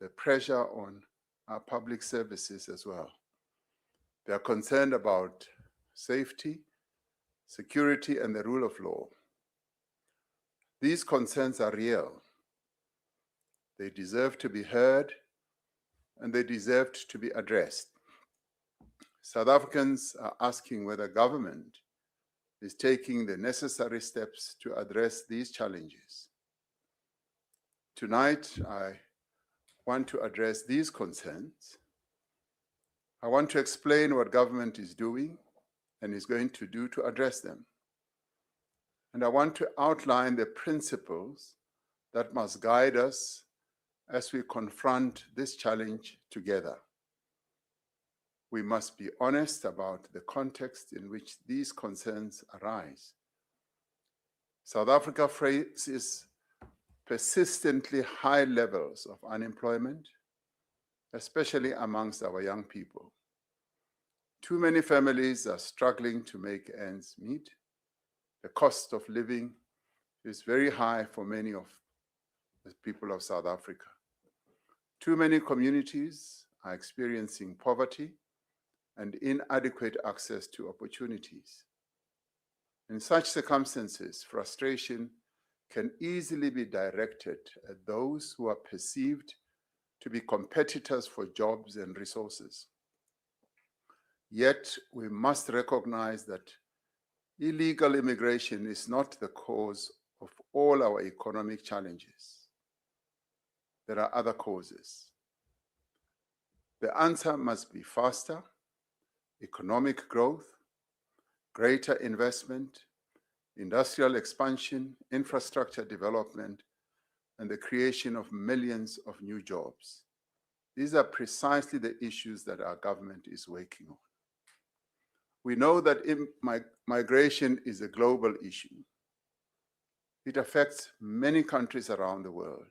the pressure on our public services as well. They are concerned about safety, security, and the rule of law. These concerns are real. They deserve to be heard, and they deserve to be addressed. South Africans are asking whether government is taking the necessary steps to address these challenges. Tonight, I want to address these concerns. I want to explain what government is doing and is going to do to address them. And I want to outline the principles that must guide us as we confront this challenge together. We must be honest about the context in which these concerns arise. South Africa faces persistently high levels of unemployment, especially amongst our young people. Too many families are struggling to make ends meet. The cost of living is very high for many of the people of South Africa. Too many communities are experiencing poverty and inadequate access to opportunities. In such circumstances, frustration can easily be directed at those who are perceived to be competitors for jobs and resources. Yet, we must recognize that illegal immigration is not the cause of all our economic challenges. There are other causes. The answer must be faster economic growth, greater investment, industrial expansion, infrastructure development, and the creation of millions of new jobs. These are precisely the issues that our government is working on. We know that migration is a global issue. It affects many countries around the world.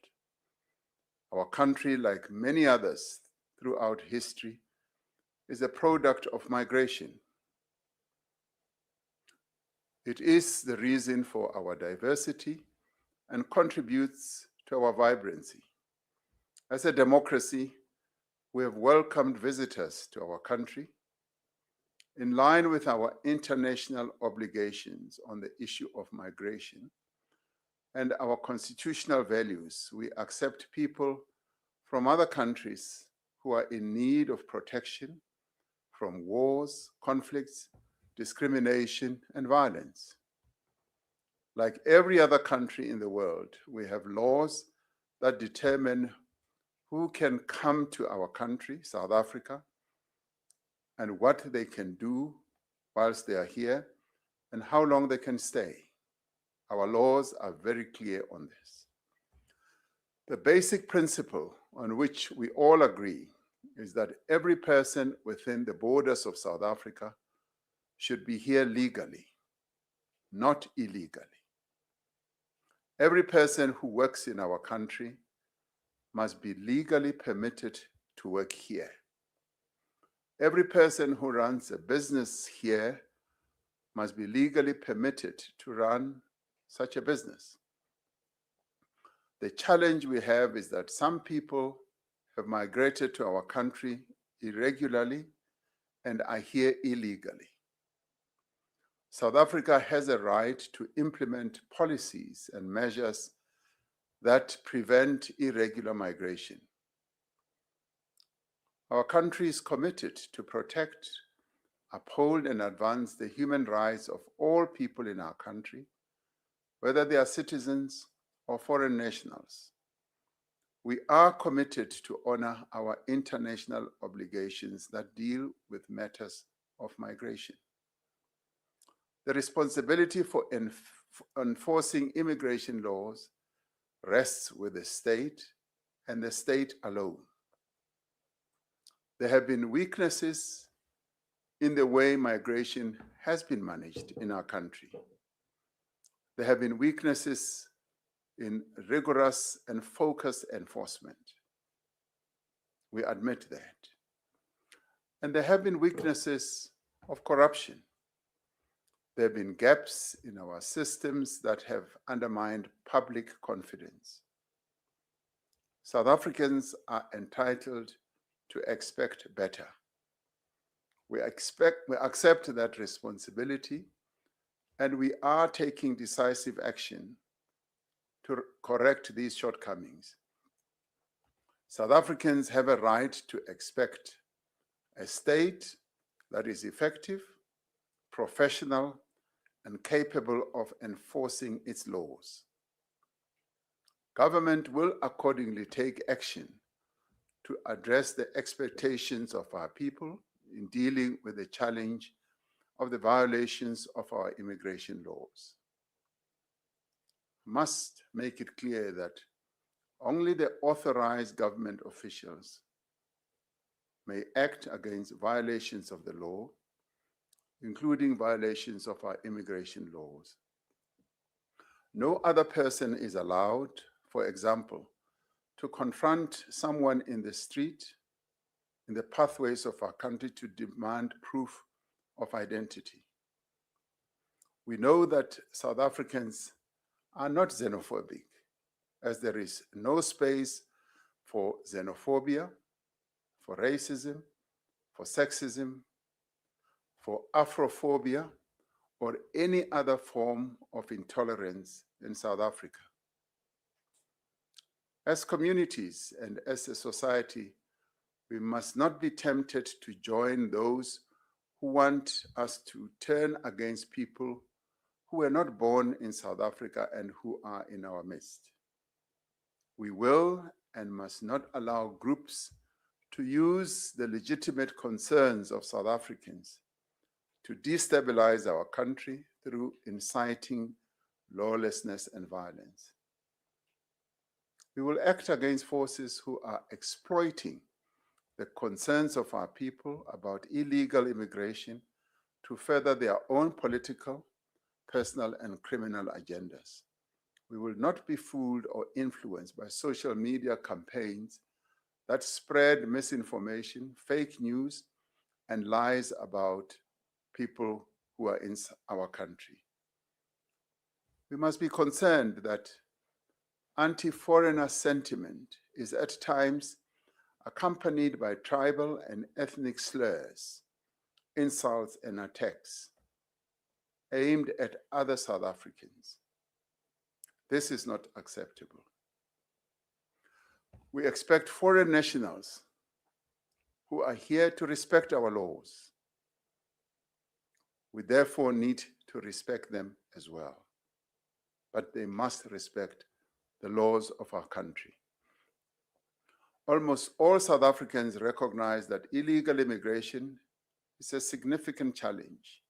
Our country, like many others throughout history, is a product of migration. It is the reason for our diversity and contributes to our vibrancy. As a democracy, we have welcomed visitors to our country. In line with our international obligations on the issue of migration and our constitutional values, we accept people from other countries who are in need of protection from wars, conflicts, discrimination, and violence. Like every other country in the world, we have laws that determine who can come to our country, South Africa, and what they can do whilst they are here, and how long they can stay. Our laws are very clear on this. The basic principle on which we all agree is that every person within the borders of South Africa should be here legally, not illegally. Every person who works in our country must be legally permitted to work here. Every person who runs a business here must be legally permitted to run such a business. The challenge we have is that some people have migrated to our country irregularly and are here illegally. South Africa has a right to implement policies and measures that prevent irregular migration. Our country is committed to protect, uphold, and advance the human rights of all people in our country, whether they are citizens or foreign nationals. We are committed to honor our international obligations that deal with matters of migration. The responsibility for enforcing immigration laws rests with the state and the state alone. There have been weaknesses in the way migration has been managed in our country. There have been weaknesses in rigorous and focused enforcement. We admit that. And there have been weaknesses of corruption. There have been gaps in our systems that have undermined public confidence. South Africans are entitled to expect better. We accept that responsibility, and we are taking decisive action to correct these shortcomings. South Africans have a right to expect a state that is effective, professional, and capable of enforcing its laws. Government will accordingly take action to address the expectations of our people in dealing with the challenge of the violations of our immigration laws. Must make it clear that only the authorized government officials may act against violations of the law, including violations of our immigration laws. No other person is allowed, for example, to confront someone in the street, in the pathways of our country to demand proof of identity. We know that South Africans are not xenophobic, as there is no space for xenophobia, for racism, for sexism, for Afrophobia, or any other form of intolerance in South Africa. As communities and as a society, we must not be tempted to join those who want us to turn against people who were not born in South Africa and who are in our midst. We will and must not allow groups to use the legitimate concerns of South Africans to destabilize our country through inciting lawlessness and violence. We will act against forces who are exploiting the concerns of our people about illegal immigration to further their own political, personal, and criminal agendas. We will not be fooled or influenced by social media campaigns that spread misinformation, fake news, and lies about people who are in our country. We must be concerned that anti-foreigner sentiment is at times accompanied by tribal and ethnic slurs, insults, and attacks aimed at other South Africans. This is not acceptable. We expect foreign nationals who are here to respect our laws. We therefore need to respect them as well. But they must respect the laws of our country. Almost all South Africans recognize that illegal immigration is a significant challenge.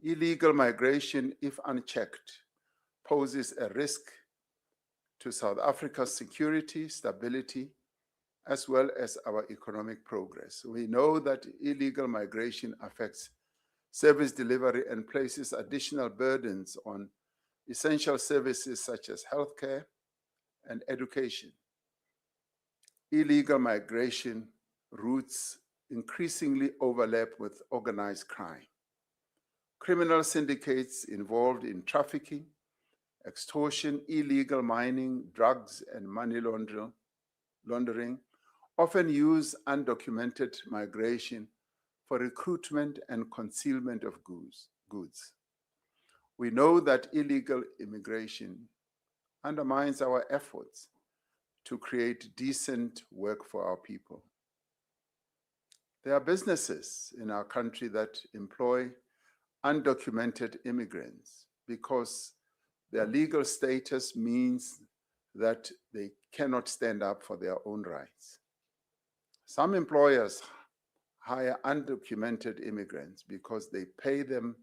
Illegal migration, if unchecked, poses a risk to South Africa's security, stability, as well as our economic progress. We know that illegal migration affects service delivery and places additional burdens on essential services such as healthcare and education. Illegal migration routes increasingly overlap with organized crime. Criminal syndicates involved in trafficking, extortion, illegal mining, drugs, and money laundering often use undocumented migration for recruitment and concealment of goods. We know that illegal immigration undermines our efforts to create decent work for our people. There are businesses in our country that employ undocumented immigrants because their legal status means that they cannot stand up for their own rights. Some employers hire undocumented immigrants because they pay them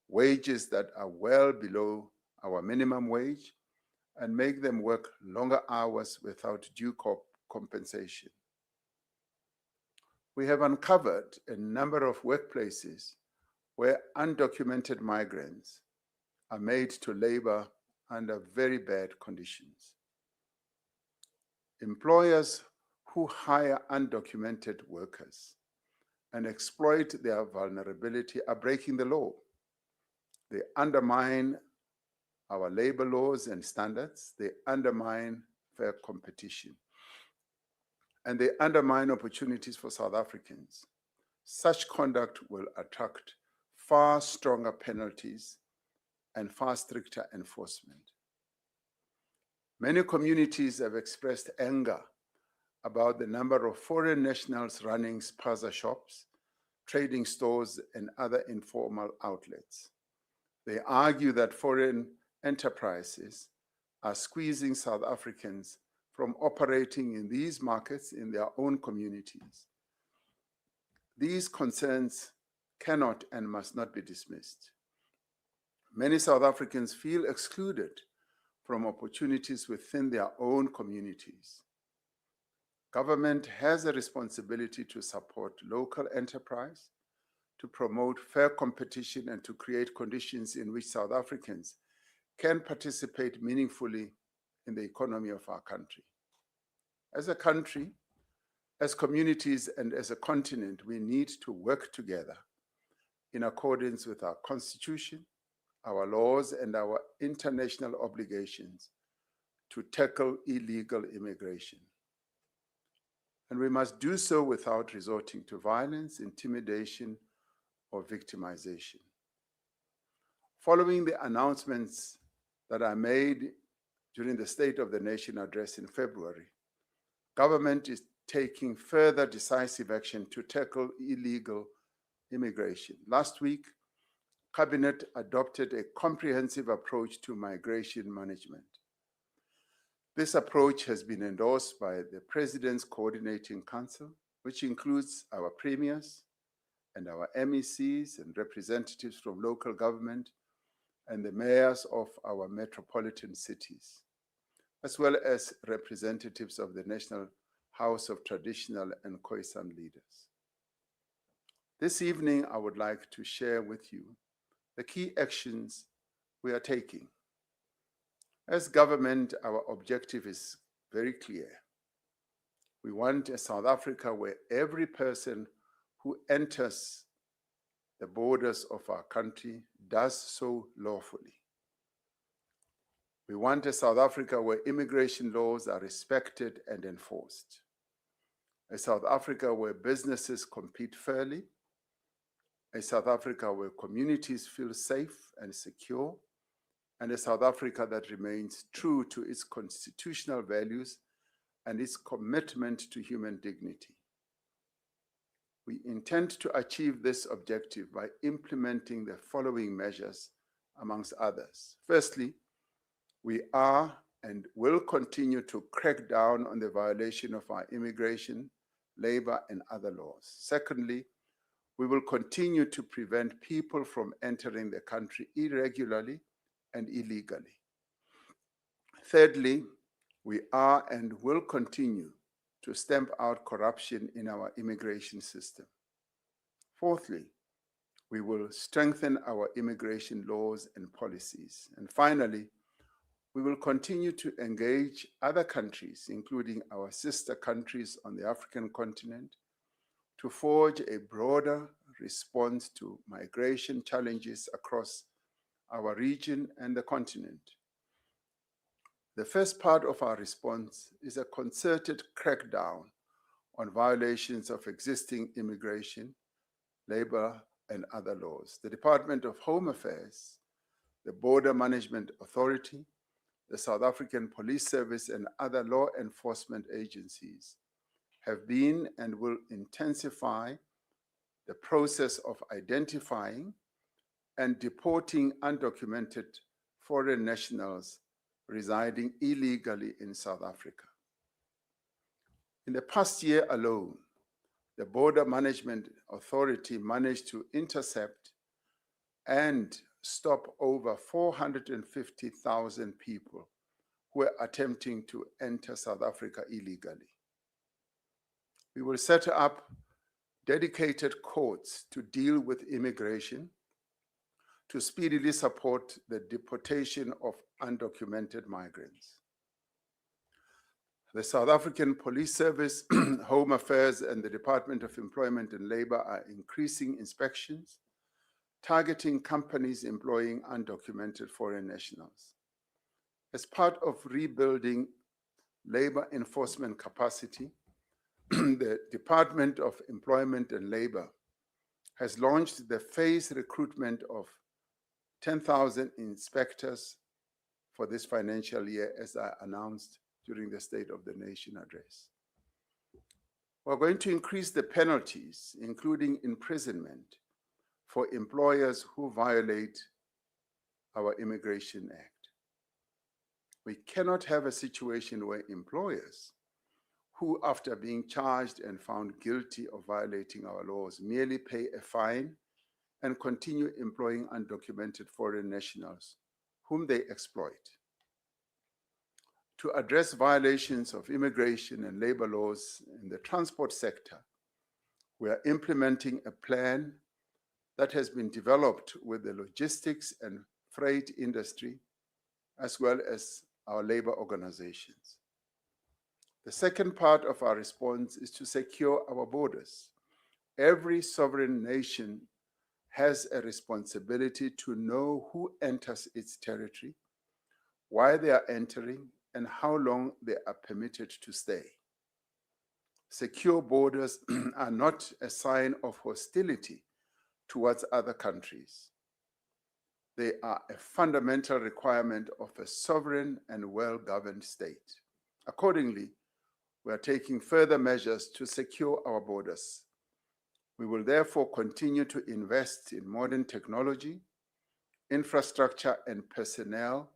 wages that are well below our minimum wage and make them work longer hours without due compensation. We have uncovered a number of workplaces where undocumented migrants are made to labor under very bad conditions. Employers who hire undocumented workers and exploit their vulnerability are breaking the law. They undermine our labor laws and standards. They undermine fair competition. and they undermine opportunities for South Africans. Such conduct will attract far stronger penalties and far stricter enforcement. Many communities have expressed anger about the number of foreign nationals running spaza shops, trading stores, and other informal outlets. They argue that foreign enterprises are squeezing South Africans from operating in these markets in their own communities. These concerns cannot and must not be dismissed. Many South Africans feel excluded from opportunities within their own communities. Government has a responsibility to support local enterprise, to promote fair competition, and to create conditions in which South Africans can participate meaningfully in the economy of our country. As a country, as communities, and as a continent, we need to work together in accordance with our Constitution, our laws, and our international obligations to tackle illegal immigration. And we must do so without resorting to violence, intimidation, or victimization. Following the announcements that I made during the State of the Nation address in February, government is taking further decisive action to tackle illegal immigration. Last week, Cabinet adopted a comprehensive approach to migration management. This approach has been endorsed by the President's Coordinating Council, which includes our premiers and our MECs and representatives from local government and the mayors of our metropolitan cities, as well as representatives of the National House of Traditional and Khoisan leaders. This evening, I would like to share with you the key actions we are taking. As government, our objective is very clear. We want a South Africa where every person who enters the borders of our country does so lawfully. We want a South Africa where immigration laws are respected and enforced. A South Africa where businesses compete fairly. A South Africa where communities feel safe and secure. And a South Africa that remains true to its constitutional values and its commitment to human dignity. We intend to achieve this objective by implementing the following measures, amongst others. Firstly, we are and will continue to crack down on the violation of our immigration, labor, and other laws. Secondly, we will continue to prevent people from entering the country irregularly and illegally. Thirdly, we are and will continue to stamp out corruption in our immigration system. Fourthly, we will strengthen our immigration laws and policies. And finally, we will continue to engage other countries, including our sister countries on the African continent, to forge a broader response to migration challenges across our region and the continent. The first part of our response is a concerted crackdown on violations of existing immigration, labor, and other laws. The Department of Home Affairs, the Border Management Authority, the South African Police Service, and other law enforcement agencies have been and will intensify the process of identifying and deporting undocumented foreign nationals residing illegally in South Africa. In the past year alone, the Border Management Authority managed to intercept and stop over 450,000 people who were attempting to enter South Africa illegally. We will set up dedicated courts to deal with immigration, to speedily support the deportation of undocumented migrants. The South African Police Service, Home Affairs, and the Department of Employment and Labor are increasing inspections, targeting companies employing undocumented foreign nationals. As part of rebuilding labor enforcement capacity, the Department of Employment and Labor has launched the phased recruitment of 10,000 inspectors for this financial year, as I announced during the State of the Nation address. We're going to increase the penalties, including imprisonment, for employers who violate our Immigration Act. We cannot have a situation where employers who, after being charged and found guilty of violating our laws, merely pay a fine and continue employing undocumented foreign nationals whom they exploit. To address violations of immigration and labor laws in the transport sector, we are implementing a plan that has been developed with the logistics and freight industry, as well as our labor organizations. The second part of our response is to secure our borders. Every sovereign nation has a responsibility to know who enters its territory, why they are entering, and how long they are permitted to stay. Secure borders are not a sign of hostility towards other countries. They are a fundamental requirement of a sovereign and well-governed state. Accordingly, we are taking further measures to secure our borders. We will therefore continue to invest in modern technology, infrastructure, and personnel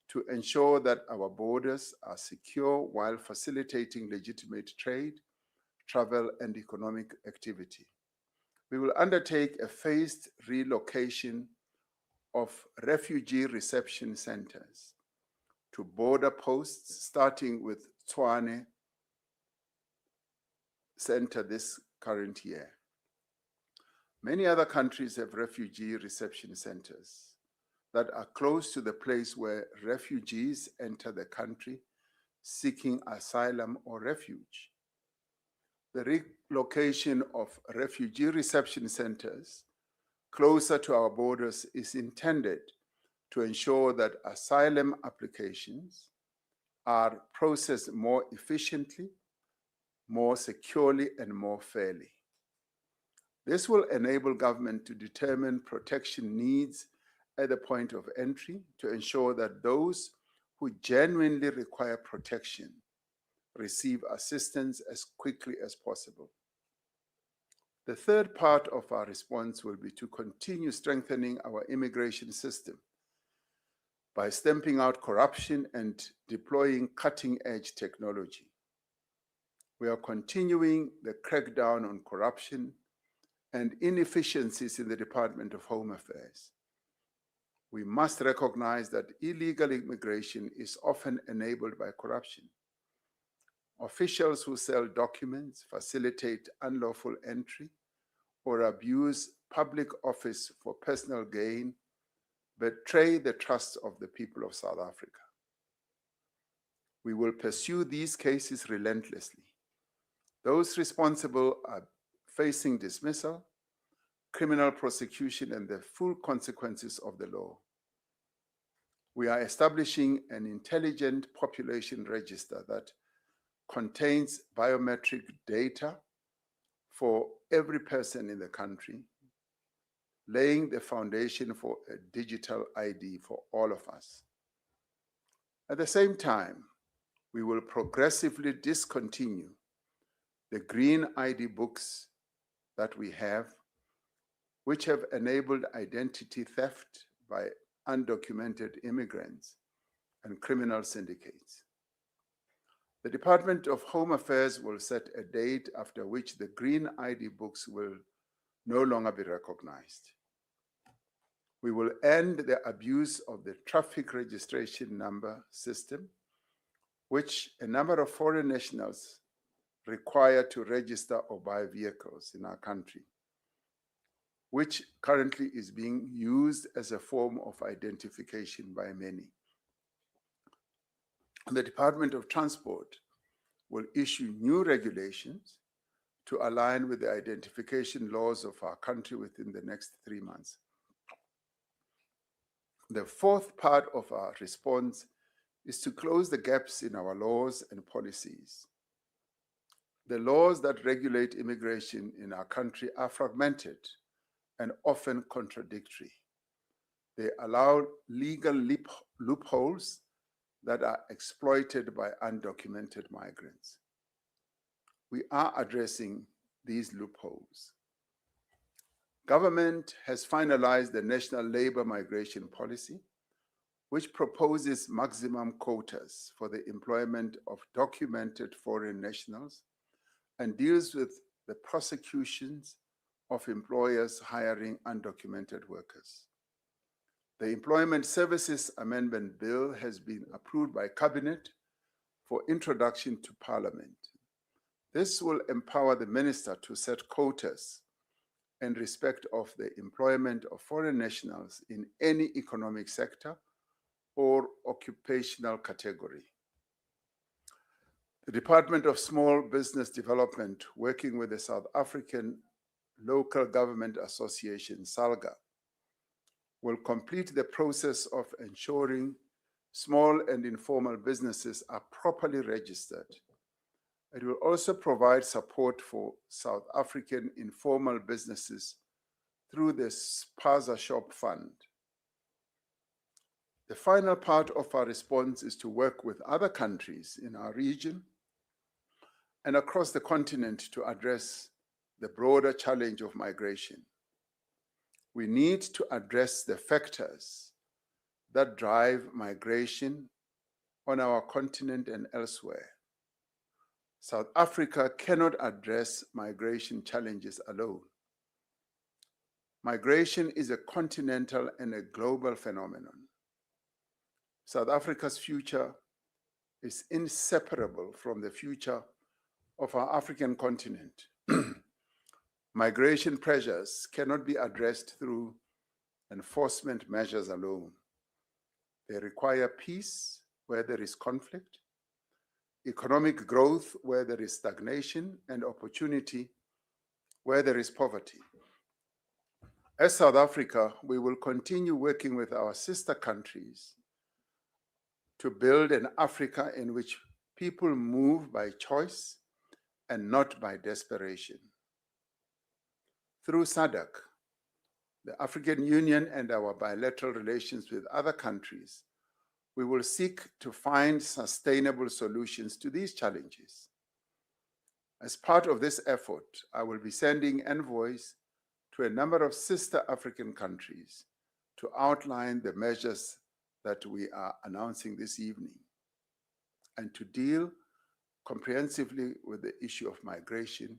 to ensure that our borders are secure while facilitating legitimate trade, travel, and economic activity. We will undertake a phased relocation of refugee reception centers to border posts, starting with Tshwane Center this current year. Many other countries have refugee reception centers that are close to the place where refugees enter the country seeking asylum or refuge. The relocation of refugee reception centers closer to our borders is intended to ensure that asylum applications are processed more efficiently, more securely, and more fairly. This will enable government to determine protection needs at the point of entry to ensure that those who genuinely require protection receive assistance as quickly as possible. The third part of our response will be to continue strengthening our immigration system by stamping out corruption and deploying cutting-edge technology. We are continuing the crackdown on corruption and inefficiencies in the Department of Home Affairs. We must recognize that illegal immigration is often enabled by corruption. Officials who sell documents, facilitate unlawful entry, or abuse public office for personal gain betray the trust of the people of South Africa. We will pursue these cases relentlessly. Those responsible are facing dismissal, criminal prosecution, and the full consequences of the law. We are establishing an intelligent population register that contains biometric data for every person in the country, laying the foundation for a digital ID for all of us. At the same time, we will progressively discontinue the green ID books that we have, which have enabled identity theft by undocumented immigrants and criminal syndicates. The Department of Home Affairs will set a date after which the green ID books will no longer be recognized. We will end the abuse of the traffic registration number system, which a number of foreign nationals require to register or buy vehicles in our country, which currently is being used as a form of identification by many. The Department of Transport will issue new regulations to align with the identification laws of our country within the next 3 months. The fourth part of our response is to close the gaps in our laws and policies. The laws that regulate immigration in our country are fragmented and often contradictory. They allow legal loopholes that are exploited by undocumented migrants. We are addressing these loopholes. Government has finalized the National Labor Migration Policy, which proposes maximum quotas for the employment of documented foreign nationals and deals with the prosecutions of employers hiring undocumented workers. The Employment Services Amendment Bill has been approved by Cabinet for introduction to Parliament. This will empower the minister to set quotas in respect of the employment of foreign nationals in any economic sector or occupational category. The Department of Small Business Development, working with the South African Local Government Association, SALGA, will complete the process of ensuring small and informal businesses are properly registered. It will also provide support for South African informal businesses through the Spaza Shop Fund. The final part of our response is to work with other countries in our region and across the continent to address the broader challenge of migration. We need to address the factors that drive migration on our continent and elsewhere. South Africa cannot address migration challenges alone. Migration is a continental and a global phenomenon. South Africa's future is inseparable from the future of our African continent. Migration pressures cannot be addressed through enforcement measures alone. They require peace where there is conflict, economic growth where there is stagnation, and opportunity where there is poverty. As South Africa, we will continue working with our sister countries to build an Africa in which people move by choice and not by desperation. Through SADC, the African Union, and our bilateral relations with other countries, we will seek to find sustainable solutions to these challenges. As part of this effort, I will be sending envoys to a number of sister African countries to outline the measures that we are announcing this evening and to deal comprehensively with the issue of migration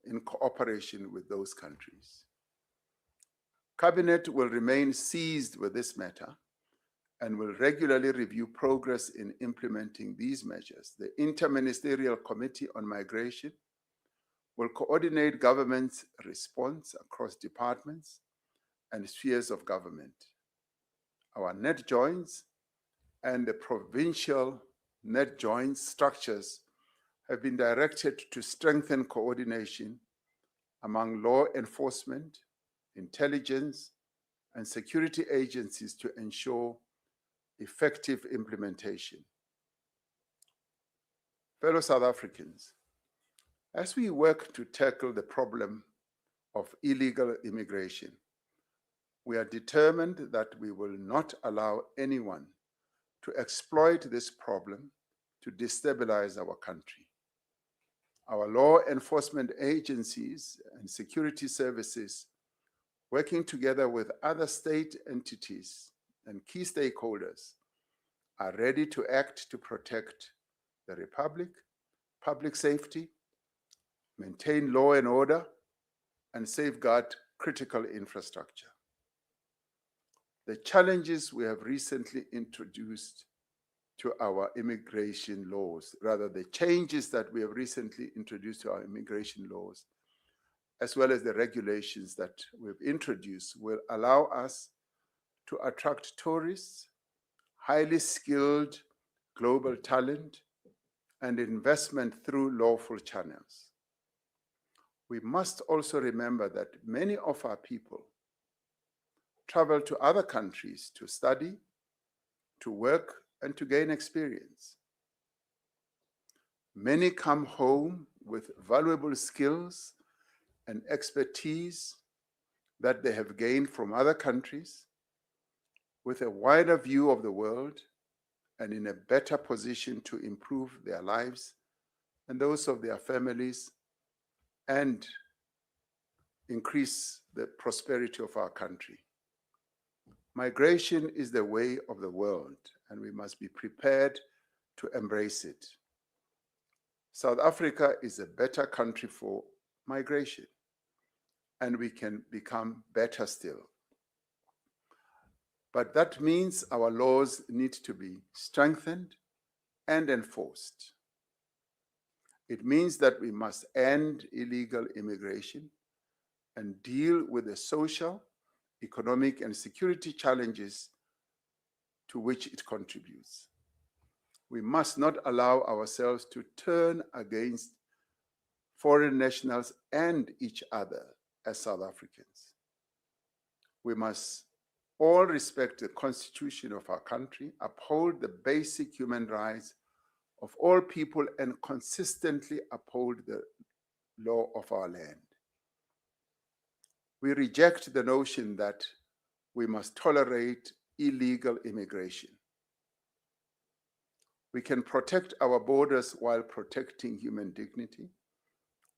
in cooperation with those countries. Cabinet will remain seized with this matter and will regularly review progress in implementing these measures. The Interministerial Committee on Migration will coordinate government's response across departments and spheres of government. Our net joins and the provincial net joins structures have been directed to strengthen coordination among law enforcement, intelligence, and security agencies to ensure effective implementation. Fellow South Africans, as we work to tackle the problem of illegal immigration, we are determined that we will not allow anyone to exploit this problem to destabilize our country. Our law enforcement agencies and security services, working together with other state entities and key stakeholders, are ready to act to protect the Republic, public safety, maintain law and order, and safeguard critical infrastructure. The challenges we have recently introduced to our immigration laws, rather the changes that we have recently introduced to our immigration laws, as well as the regulations that we've introduced, will allow us to attract tourists, highly skilled global talent, and investment through lawful channels. We must also remember that many of our people travel to other countries to study, to work, and to gain experience. Many come home with valuable skills and expertise that they have gained from other countries, with a wider view of the world, and in a better position to improve their lives and those of their families and increase the prosperity of our country. Migration is the way of the world, and we must be prepared to embrace it. South Africa is a better country for migration, and we can become better still. But that means our laws need to be strengthened and enforced. It means that we must end illegal immigration and deal with the social, economic, and security challenges to which it contributes. We must not allow ourselves to turn against foreign nationals and each other as South Africans. We must all respect the Constitution of our country, uphold the basic human rights of all people, and consistently uphold the law of our land. We reject the notion that we must tolerate illegal immigration. We can protect our borders while protecting human dignity.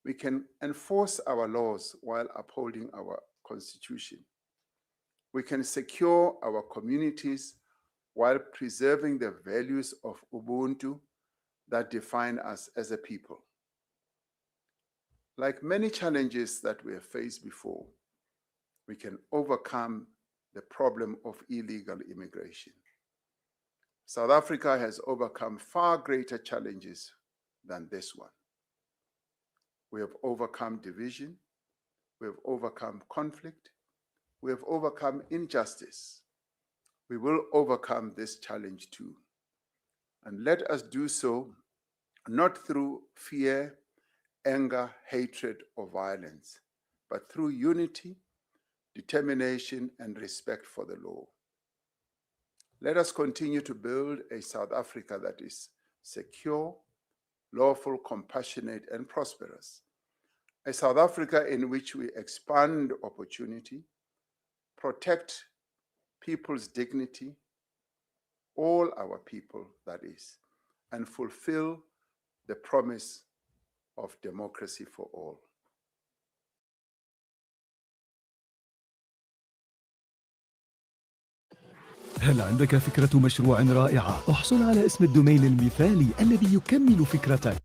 We can enforce our laws while upholding our Constitution. We can secure our communities while preserving the values of Ubuntu that define us as a people. Like many challenges that we have faced before, we can overcome the problem of illegal immigration. South Africa has overcome far greater challenges than this one. We have overcome division, we have overcome conflict, we have overcome injustice. We will overcome this challenge too. And let us do so not through fear, anger, hatred, or violence, but through unity, determination, and respect for the law. Let us continue to build a South Africa that is secure, lawful, compassionate, and prosperous. A South Africa in which we expand opportunity, protect people's dignity, all our people, that is, and fulfill the promise of democracy for all. هل عندك فكرة مشروع رائعة؟ احصل على اسم الدومين المثالي الذي يكمل فكرتك.